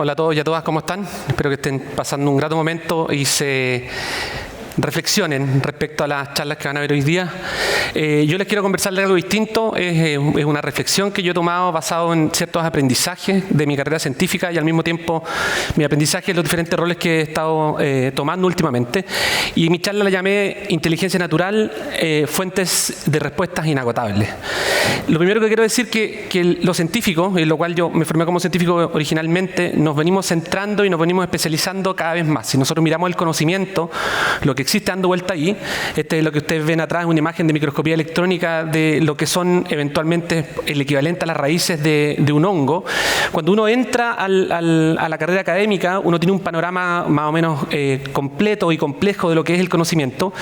Hola a todos y a todas, ¿cómo están? Espero que estén pasando un grato momento y se reflexionen respecto a las charlas que van a ver hoy día. Yo les quiero conversar de algo distinto. Es una reflexión que yo he tomado basado en ciertos aprendizajes de mi carrera científica y al mismo tiempo mi aprendizaje en los diferentes roles que he estado tomando últimamente. Y mi charla la llamé Inteligencia Natural, fuentes de respuestas inagotables. Lo primero que quiero decir que los científicos, en lo cual yo me formé como científico originalmente, nos venimos centrando y nos venimos especializando cada vez más. Si nosotros miramos el conocimiento, lo que existe dando vuelta ahí, este es lo que ustedes ven atrás, una imagen de microscopía electrónica de lo que son eventualmente el equivalente a las raíces de un hongo. Cuando uno entra a la carrera académica, uno tiene un panorama más o menos completo y complejo de lo que es el conocimiento.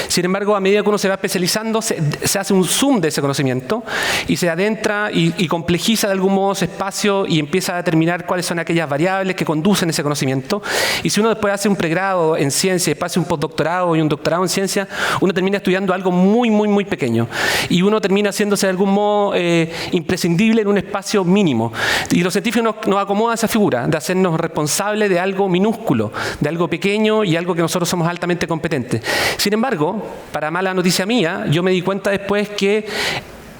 Sin embargo, a medida que uno se va especializando, se hace un zoom de ese conocimiento y se adentra y complejiza de algún modo ese espacio y empieza a determinar cuáles son aquellas variables que conducen ese conocimiento. Y si uno después hace un pregrado en ciencia y después hace un postdoctorado y un doctorado en ciencia, uno termina estudiando algo muy, muy, muy pequeño. Y uno termina haciéndose de algún modo imprescindible en un espacio mínimo. Y los científicos nos acomodan esa figura de hacernos responsables de algo minúsculo, de algo pequeño y algo que nosotros somos altamente competentes. Sin embargo, para mala noticia mía, yo me di cuenta después que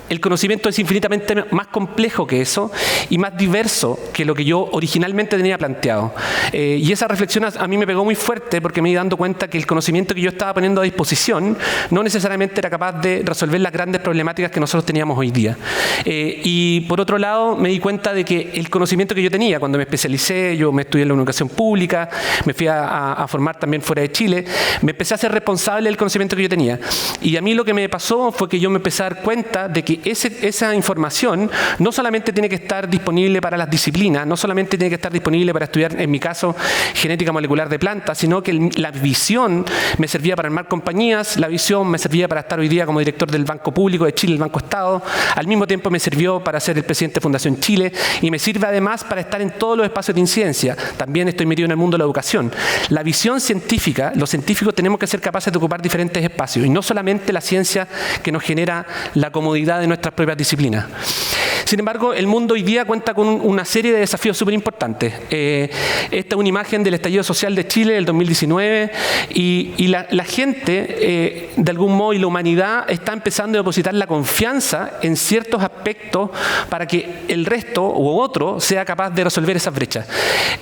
el conocimiento es infinitamente más complejo que eso y más diverso que lo que yo originalmente tenía planteado. Y esa reflexión a mí me pegó muy fuerte porque me di dando cuenta que el conocimiento que yo estaba poniendo a disposición no necesariamente era capaz de resolver las grandes problemáticas que nosotros teníamos hoy día. Y por otro lado, me di cuenta de que el conocimiento que yo tenía cuando me especialicé, yo me estudié en la educación pública, me fui a formar también fuera de Chile, me empecé a ser responsable del conocimiento que yo tenía. Y a mí lo que me pasó fue que yo me empecé a dar cuenta de que esa información no solamente tiene que estar disponible para las disciplinas, no solamente tiene que estar disponible para estudiar, en mi caso, genética molecular de plantas, sino que la visión me servía para armar compañías, la visión me servía para estar hoy día como director del Banco Público de Chile, el Banco Estado, al mismo tiempo me sirvió para ser el presidente de Fundación Chile y me sirve además para estar en todos los espacios de incidencia. También estoy metido en el mundo de la educación. La visión científica, los científicos tenemos que ser capaces de ocupar diferentes espacios y no solamente la ciencia que nos genera la comodidad de nuestras propias disciplinas. Sin embargo, el mundo hoy día cuenta con una serie de desafíos súper importantes. Esta es una imagen del estallido social de Chile del 2019 y la gente, de algún modo, y la humanidad está empezando a depositar la confianza en ciertos aspectos para que el resto u otro sea capaz de resolver esas brechas.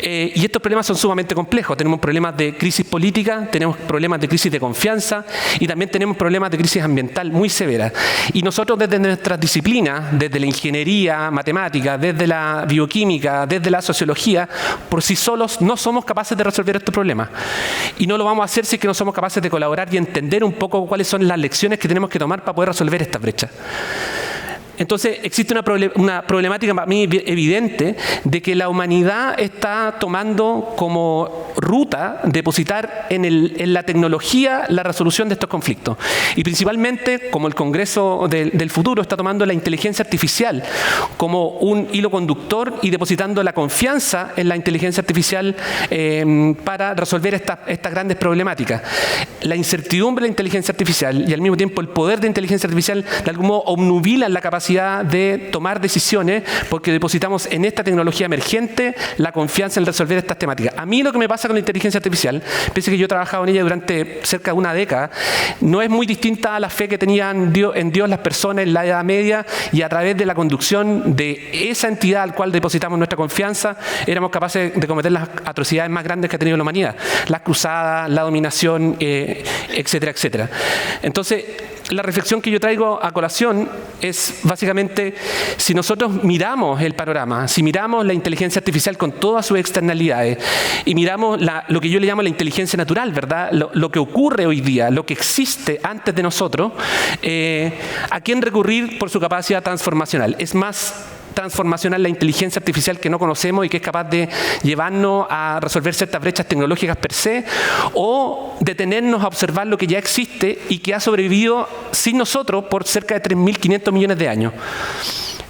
Y estos problemas son sumamente complejos. Tenemos problemas de crisis política, tenemos problemas de crisis de confianza y también tenemos problemas de crisis ambiental muy severas. Y nosotros desde nuestras disciplinas, desde la ingeniería, matemática, desde la bioquímica, desde la sociología, por sí solos no somos capaces de resolver estos problemas. Y no lo vamos a hacer si es que no somos capaces de colaborar y entender un poco cuáles son las lecciones que tenemos que tomar para poder resolver estas brechas. Entonces, existe una problemática para mí evidente de que la humanidad está tomando como ruta depositar en la tecnología la resolución de estos conflictos. Y principalmente, como el Congreso del futuro está tomando la inteligencia artificial como un hilo conductor y depositando la confianza en la inteligencia artificial para resolver estas grandes problemáticas. La incertidumbre de la inteligencia artificial y al mismo tiempo el poder de inteligencia artificial de algún modo obnubilan la capacidad de tomar decisiones porque depositamos en esta tecnología emergente la confianza en resolver estas temáticas. A mí lo que me pasa con la inteligencia artificial, pese a que yo he trabajado en ella durante cerca de una década, no es muy distinta a la fe que tenían en Dios las personas en la Edad Media y a través de la conducción de esa entidad al cual depositamos nuestra confianza, éramos capaces de cometer las atrocidades más grandes que ha tenido la humanidad. Las cruzadas, la dominación, etcétera, etcétera. Entonces, la reflexión que yo traigo a colación es básicamente, si nosotros miramos el panorama, si miramos la inteligencia artificial con todas sus externalidades y miramos lo que yo le llamo la inteligencia natural, ¿verdad? Lo que ocurre hoy día, lo que existe antes de nosotros, ¿a quién recurrir por su capacidad transformacional? Es más transformacional la inteligencia artificial que no conocemos y que es capaz de llevarnos a resolver ciertas brechas tecnológicas per se, o detenernos a observar lo que ya existe y que ha sobrevivido sin nosotros por cerca de 3.500 millones de años.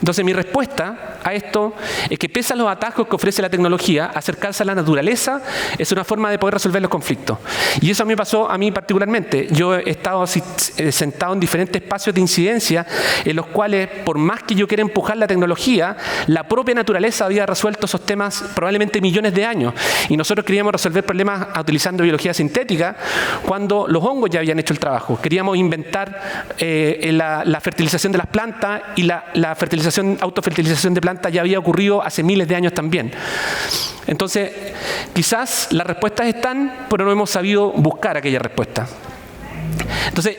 Entonces, mi respuesta a esto es que, pese a los atajos que ofrece la tecnología, acercarse a la naturaleza es una forma de poder resolver los conflictos. Y eso me pasó a mí particularmente. Yo he estado sentado en diferentes espacios de incidencia en los cuales, por más que yo quiera empujar la tecnología, la propia naturaleza había resuelto esos temas probablemente millones de años. Y nosotros queríamos resolver problemas utilizando biología sintética cuando los hongos ya habían hecho el trabajo. Queríamos inventar la fertilización de las plantas, y la autofertilización de plantas ya había ocurrido hace miles de años también. Entonces, quizás las respuestas están, pero no hemos sabido buscar aquella respuesta. Entonces,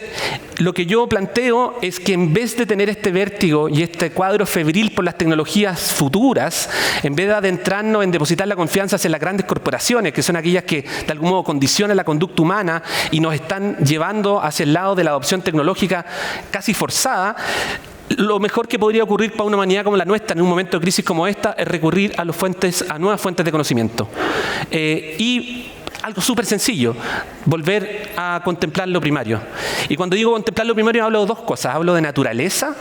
lo que yo planteo es que, en vez de tener este vértigo y este cuadro febril por las tecnologías futuras, en vez de adentrarnos en depositar la confianza en las grandes corporaciones, que son aquellas que de algún modo condicionan la conducta humana y nos están llevando hacia el lado de la adopción tecnológica casi forzada, lo mejor que podría ocurrir para una humanidad como la nuestra en un momento de crisis como esta es recurrir a nuevas fuentes de conocimiento. Y algo súper sencillo, volver a contemplar lo primario. Y cuando digo contemplar lo primario, hablo de dos cosas. Hablo de naturaleza,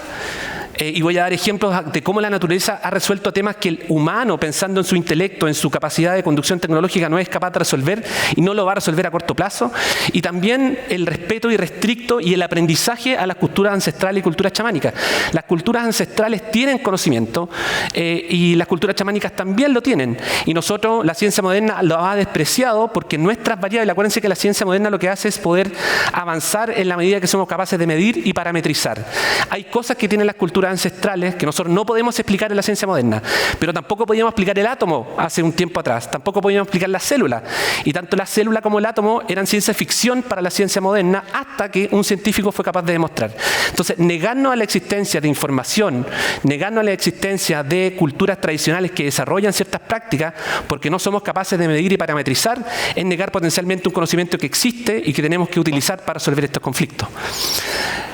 y voy a dar ejemplos de cómo la naturaleza ha resuelto temas que el humano, pensando en su intelecto, en su capacidad de conducción tecnológica, no es capaz de resolver y no lo va a resolver a corto plazo. Y también el respeto irrestricto y el aprendizaje a las culturas ancestrales y culturas chamánicas. Las culturas ancestrales tienen conocimiento, y las culturas chamánicas también lo tienen. Y nosotros, la ciencia moderna, lo ha despreciado porque nuestras variables, acuérdense que la ciencia moderna lo que hace es poder avanzar en la medida que somos capaces de medir y parametrizar. Hay cosas que tienen las culturas ancestrales que nosotros no podemos explicar en la ciencia moderna, pero tampoco podíamos explicar el átomo hace un tiempo atrás, tampoco podíamos explicar la célula, y tanto la célula como el átomo eran ciencia ficción para la ciencia moderna hasta que un científico fue capaz de demostrar. Entonces, negarnos a la existencia de información, negarnos a la existencia de culturas tradicionales que desarrollan ciertas prácticas porque no somos capaces de medir y parametrizar, es negar potencialmente un conocimiento que existe y que tenemos que utilizar para resolver estos conflictos.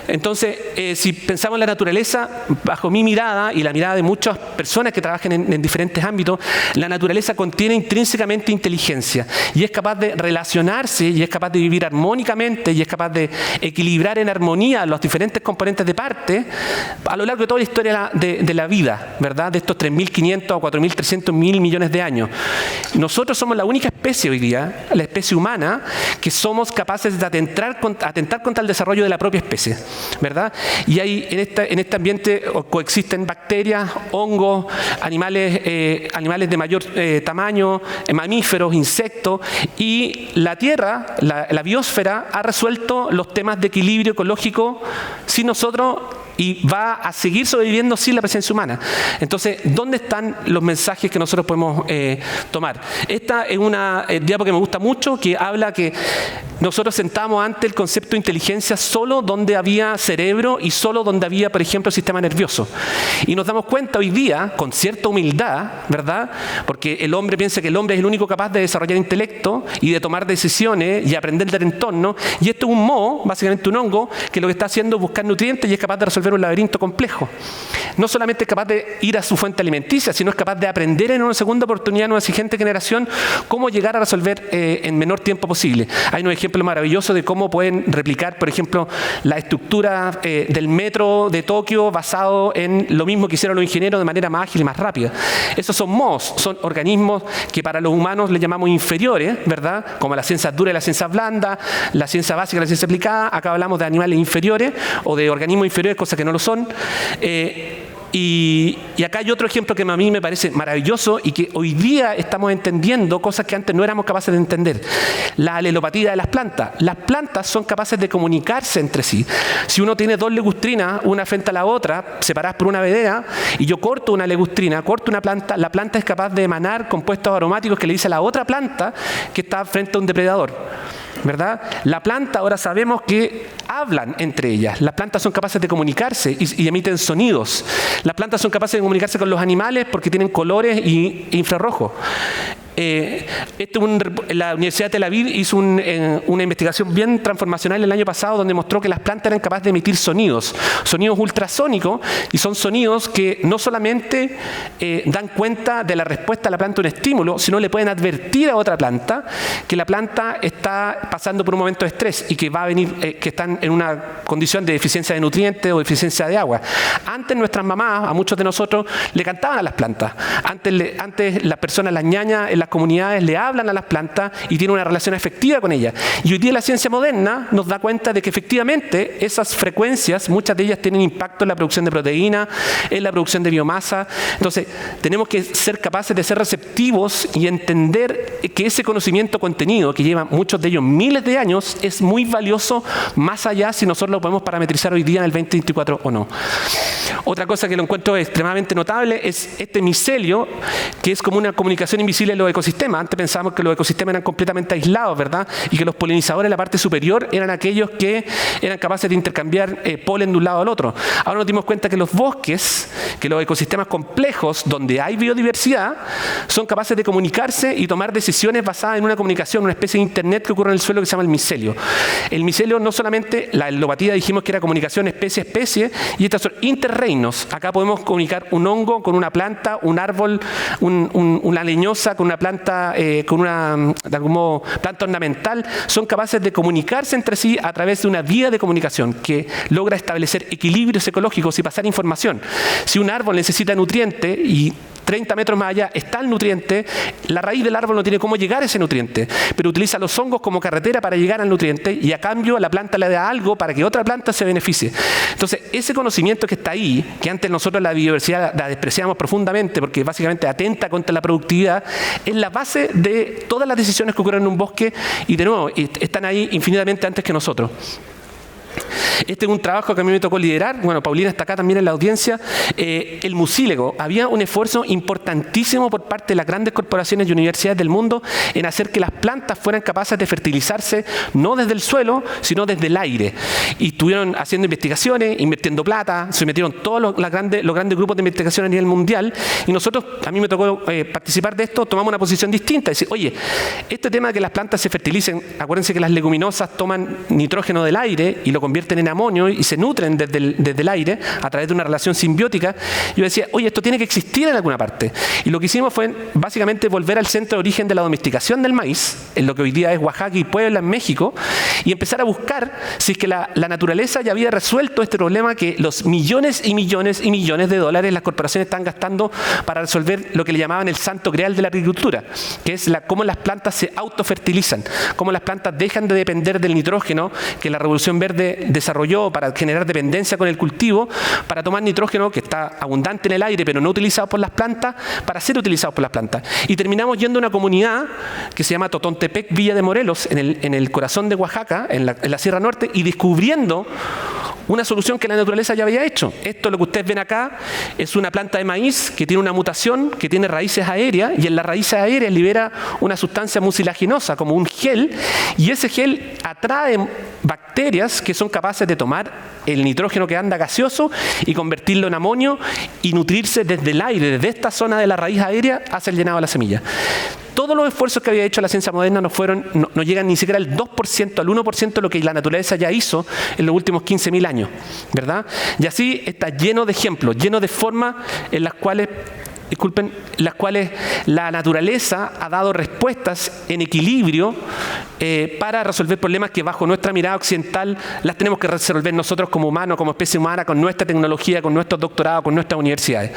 Entonces, si pensamos en la naturaleza, bajo mi mirada y la mirada de muchas personas que trabajan en diferentes ámbitos, la naturaleza contiene intrínsecamente inteligencia y es capaz de relacionarse y es capaz de vivir armónicamente y es capaz de equilibrar en armonía los diferentes componentes de parte a lo largo de toda la historia de la vida, ¿verdad? De estos 3.500 o 4.300 mil millones de años. Nosotros somos la única especie hoy día, la especie humana, que somos capaces de atentar contra el desarrollo de la propia especie, ¿verdad? Y hay en este ambiente coexisten bacterias, hongos, animales de mayor tamaño, mamíferos, insectos, y la Tierra, la biosfera, ha resuelto los temas de equilibrio ecológico sin nosotros y va a seguir sobreviviendo sin la presencia humana. Entonces, ¿dónde están los mensajes que nosotros podemos tomar? Esta es una diapo que me gusta mucho, que habla que nosotros sentamos ante el concepto de inteligencia solo donde había cerebro y solo donde había, por ejemplo, sistema nervioso. Y nos damos cuenta hoy día, con cierta humildad, ¿verdad? Porque el hombre piensa que el hombre es el único capaz de desarrollar intelecto y de tomar decisiones y aprender del entorno. Y esto es un moho, básicamente un hongo, que lo que está haciendo es buscar nutrientes y es capaz de resolver un laberinto complejo. No solamente es capaz de ir a su fuente alimenticia, sino es capaz de aprender en una segunda oportunidad, en una siguiente generación, cómo llegar a resolver en menor tiempo posible. Hay unos ejemplos maravillosos de cómo pueden replicar, por ejemplo, la estructura del metro de Tokio basado en lo mismo que hicieron los ingenieros de manera más ágil y más rápida. Esos son mohos, son organismos que para los humanos le llamamos inferiores, ¿verdad? Como la ciencia dura y la ciencia blanda, la ciencia básica y la ciencia aplicada. Acá hablamos de animales inferiores o de organismos inferiores, cosas que no lo son. Y acá hay otro ejemplo que a mí me parece maravilloso y que hoy día estamos entendiendo cosas que antes no éramos capaces de entender. La alelopatía de las plantas. Las plantas son capaces de comunicarse entre sí. Si uno tiene dos legustrinas, una frente a la otra, separadas por una vedera, y yo corto una legustrina, corto una planta, la planta es capaz de emanar compuestos aromáticos que le dice a la otra planta que está frente a un depredador, ¿verdad? La planta, ahora sabemos que hablan entre ellas. Las plantas son capaces de comunicarse y emiten sonidos. Las plantas son capaces de comunicarse con los animales porque tienen colores y infrarrojos. La Universidad de Tel Aviv hizo una investigación bien transformacional el año pasado donde mostró que las plantas eran capaces de emitir sonidos ultrasónicos, y son sonidos que no solamente dan cuenta de la respuesta a la planta a un estímulo, sino le pueden advertir a otra planta que la planta está pasando por un momento de estrés y que va a venir, que están en una condición de deficiencia de nutrientes o deficiencia de agua. Antes nuestras mamás, a muchos de nosotros, le cantaban a las plantas. Antes las personas, las ñañas en las comunidades le hablan a las plantas y tienen una relación afectiva con ellas. Y hoy día la ciencia moderna nos da cuenta de que efectivamente esas frecuencias, muchas de ellas tienen impacto en la producción de proteína, en la producción de biomasa. Entonces, tenemos que ser capaces de ser receptivos y entender que ese conocimiento contenido, que lleva muchos de ellos miles de años, es muy valioso más allá si nosotros lo podemos parametrizar hoy día en el 2024 o no. Otra cosa que lo encuentro extremadamente notable es este micelio, que es como una comunicación invisible en los ecosistemas. Antes pensábamos que los ecosistemas eran completamente aislados, ¿verdad? Y que los polinizadores en la parte superior eran aquellos que eran capaces de intercambiar polen de un lado al otro. Ahora nos dimos cuenta que los bosques, que los ecosistemas complejos donde hay biodiversidad, son capaces de comunicarse y tomar decisiones basadas en una comunicación, una especie de internet que ocurre en el suelo que se llama el micelio. El micelio no solamente, la allelopatía dijimos que era comunicación especie a especie, y estas son interreinos. Acá podemos comunicar un hongo con una planta, un árbol, una leñosa con una planta, con una, de algún modo, planta ornamental. Son capaces de comunicarse entre sí a través de una vía de comunicación que logra establecer equilibrios ecológicos y pasar información. Si un árbol necesita nutriente y 30 metros más allá está el nutriente, la raíz del árbol no tiene cómo llegar a ese nutriente, pero utiliza los hongos como carretera para llegar al nutriente, y a cambio la planta le da algo para que otra planta se beneficie. Entonces, ese conocimiento que está ahí, que antes nosotros la biodiversidad la despreciamos profundamente porque básicamente atenta contra la productividad, es la base de todas las decisiones que ocurren en un bosque, y de nuevo, están ahí infinitamente antes que nosotros. Este es un trabajo que a mí me tocó liderar. Bueno, Paulina está acá también en la audiencia. El mucílago. Había un esfuerzo importantísimo por parte de las grandes corporaciones y universidades del mundo en hacer que las plantas fueran capaces de fertilizarse no desde el suelo, sino desde el aire. Y estuvieron haciendo investigaciones, invirtiendo plata, se metieron todos los grandes grupos de investigación a nivel mundial, y nosotros, a mí me tocó participar de esto, tomamos una posición distinta, decir, oye, este tema de que las plantas se fertilicen, acuérdense que las leguminosas toman nitrógeno del aire y lo convierten en amonio y se nutren desde el aire a través de una relación simbiótica. Yo decía, oye, esto tiene que existir en alguna parte. Y lo que hicimos fue básicamente volver al centro de origen de la domesticación del maíz, en lo que hoy día es Oaxaca y Puebla, en México, y empezar a buscar si es que la naturaleza ya había resuelto este problema que los millones y millones y millones de dólares las corporaciones están gastando para resolver lo que le llamaban el santo grial de la agricultura, que es cómo las plantas se autofertilizan, cómo las plantas dejan de depender del nitrógeno que la Revolución Verde desarrolló para generar dependencia con el cultivo, para tomar nitrógeno que está abundante en el aire pero no utilizado por las plantas, para ser utilizado por las plantas. Y terminamos yendo a una comunidad que se llama Totontepec, Villa de Morelos, en el corazón de Oaxaca, en la Sierra Norte, y descubriendo una solución que la naturaleza ya había hecho. Esto, lo que ustedes ven acá, es una planta de maíz que tiene una mutación, que tiene raíces aéreas, y en las raíces aéreas libera una sustancia mucilaginosa, como un gel, y ese gel atrae bacterias que son capaces de tomar el nitrógeno que anda gaseoso y convertirlo en amonio y nutrirse desde el aire, desde esta zona de la raíz aérea hacia el llenado de la semilla. Todos los esfuerzos que había hecho la ciencia moderna no llegan ni siquiera al 2%, al 1% de lo que la naturaleza ya hizo en los últimos 15.000 años, ¿verdad? Y así está lleno de ejemplos, lleno de formas en las cuales la naturaleza ha dado respuestas en equilibrio para resolver problemas que bajo nuestra mirada occidental las tenemos que resolver nosotros como humanos, como especie humana, con nuestra tecnología, con nuestros doctorados, con nuestras universidades.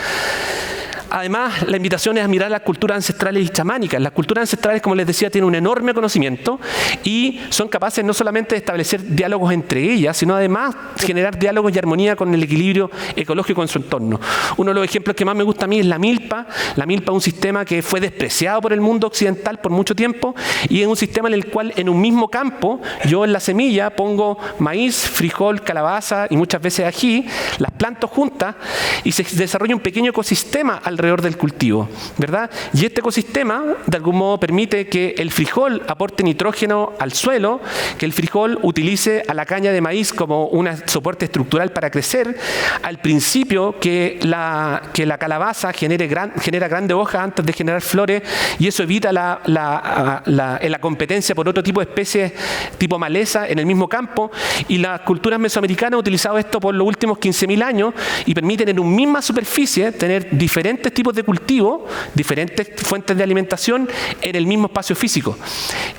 Además, la invitación es a mirar las culturas ancestrales y chamánicas. Las culturas ancestrales, como les decía, tienen un enorme conocimiento y son capaces no solamente de establecer diálogos entre ellas, sino además generar diálogos y armonía con el equilibrio ecológico en su entorno. Uno de los ejemplos que más me gusta a mí es la milpa. La milpa es un sistema que fue despreciado por el mundo occidental por mucho tiempo, y es un sistema en el cual en un mismo campo yo en la semilla pongo maíz, frijol, calabaza y muchas veces ají, las planto juntas y se desarrolla un pequeño ecosistema alrededor alrededor del cultivo, ¿verdad? Y este ecosistema, de algún modo, permite que el frijol aporte nitrógeno al suelo, que el frijol utilice a la caña de maíz como un soporte estructural para crecer, al principio que la calabaza genera grandes hojas antes de generar flores, y eso evita la competencia por otro tipo de especies tipo maleza en el mismo campo, y las culturas mesoamericanas han utilizado esto por los últimos 15.000 años y permiten en una misma superficie tener diferentes tipos de cultivo, diferentes fuentes de alimentación en el mismo espacio físico.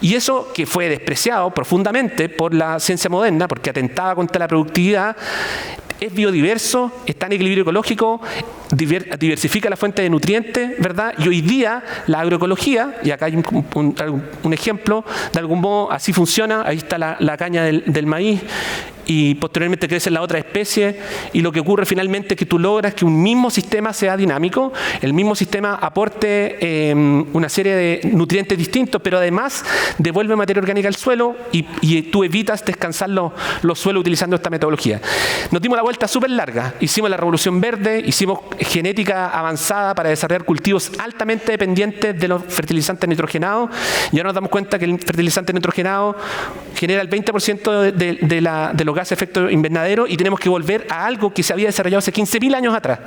Y eso, que fue despreciado profundamente por la ciencia moderna porque atentaba contra la productividad, es biodiverso, está en equilibrio ecológico, diversifica la fuente de nutrientes, ¿verdad? Y hoy día la agroecología, y acá hay un ejemplo, de algún modo así funciona. Ahí está la caña del maíz, y posteriormente crecen la otra especie, y lo que ocurre finalmente es que tú logras que un mismo sistema sea dinámico, el mismo sistema aporte una serie de nutrientes distintos, pero además devuelve materia orgánica al suelo, y tú evitas descansar los suelos utilizando esta metodología. Nos dimos la vuelta súper larga, hicimos la revolución verde, hicimos genética avanzada para desarrollar cultivos altamente dependientes de los fertilizantes nitrogenados, y ahora nos damos cuenta que el fertilizante nitrogenado genera el 20% de los gases de efecto invernadero, y tenemos que volver a algo que se había desarrollado hace 15.000 años atrás,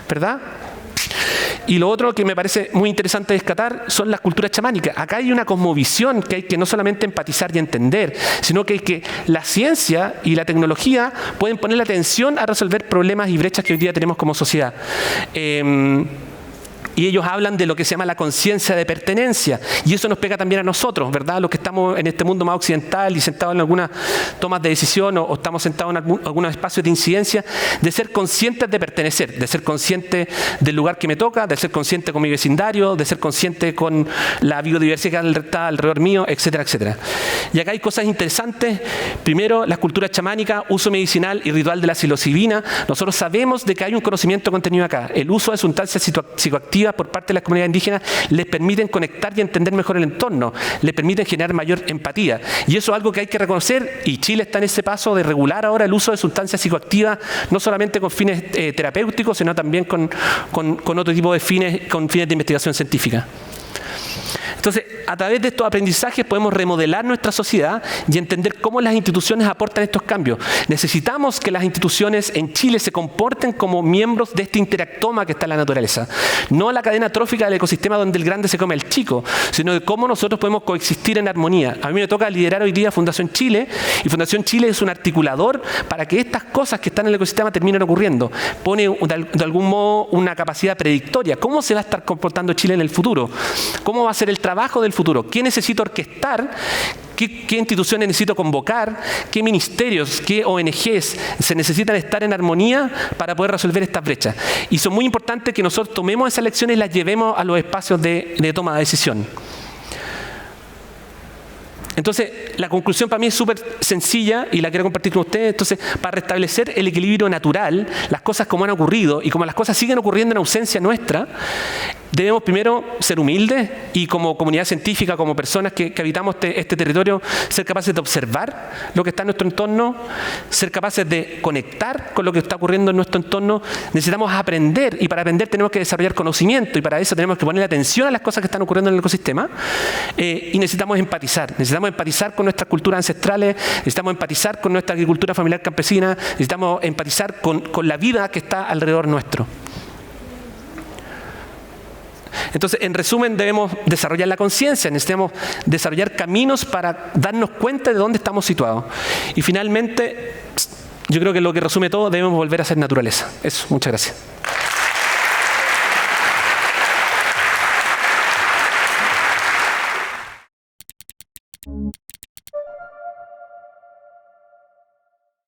¿verdad? Y lo otro que me parece muy interesante rescatar son las culturas chamánicas. Acá hay una cosmovisión que hay que no solamente empatizar y entender, sino que la ciencia y la tecnología pueden poner la atención a resolver problemas y brechas que hoy día tenemos como sociedad. Y ellos hablan de lo que se llama la conciencia de pertenencia. Y eso nos pega también a nosotros, ¿verdad? Los que estamos en este mundo más occidental y sentados en algunas tomas de decisión o estamos sentados en algunos espacios de incidencia, de ser conscientes de pertenecer, de ser consciente del lugar que me toca, de ser consciente con mi vecindario, de ser consciente con la biodiversidad que está alrededor mío, etcétera, etcétera. Y acá hay cosas interesantes. Primero, las culturas chamánicas, uso medicinal y ritual de la psilocibina. Nosotros sabemos de que hay un conocimiento contenido acá. El uso de sustancias psicoactivas por parte de las comunidades indígenas les permiten conectar y entender mejor el entorno, les permiten generar mayor empatía. Y eso es algo que hay que reconocer, y Chile está en ese paso de regular ahora el uso de sustancias psicoactivas, no solamente con fines terapéuticos, sino también con otro tipo de fines, con fines de investigación científica. Entonces, a través de estos aprendizajes podemos remodelar nuestra sociedad y entender cómo las instituciones aportan estos cambios. Necesitamos que las instituciones en Chile se comporten como miembros de este interactoma que está en la naturaleza. No la cadena trófica del ecosistema donde el grande se come al chico, sino de cómo nosotros podemos coexistir en armonía. A mí me toca liderar hoy día Fundación Chile, y Fundación Chile es un articulador para que estas cosas que están en el ecosistema terminen ocurriendo. Pone de algún modo una capacidad predictoria. ¿Cómo se va a estar comportando Chile en el futuro? ¿Cómo va a ser el trabajo del futuro? ¿Qué necesito orquestar? ¿Qué instituciones necesito convocar? ¿Qué ministerios, qué ONGs se necesitan estar en armonía para poder resolver estas brechas? Y son muy importantes que nosotros tomemos esas lecciones y las llevemos a los espacios de toma de decisión. Entonces, la conclusión para mí es súper sencilla y la quiero compartir con ustedes. Entonces, para restablecer el equilibrio natural, las cosas como han ocurrido y como las cosas siguen ocurriendo en ausencia nuestra, debemos primero ser humildes y como comunidad científica, como personas que habitamos este territorio, ser capaces de observar lo que está en nuestro entorno, ser capaces de conectar con lo que está ocurriendo en nuestro entorno. Necesitamos aprender, y para aprender tenemos que desarrollar conocimiento, y para eso tenemos que poner atención a las cosas que están ocurriendo en el ecosistema, y necesitamos empatizar con nuestras culturas ancestrales, necesitamos empatizar con nuestra agricultura familiar campesina, necesitamos empatizar con la vida que está alrededor nuestro. Entonces, en resumen, debemos desarrollar la conciencia, necesitamos desarrollar caminos para darnos cuenta de dónde estamos situados. Y finalmente, yo creo que lo que resume todo, debemos volver a ser naturaleza. Eso, muchas gracias.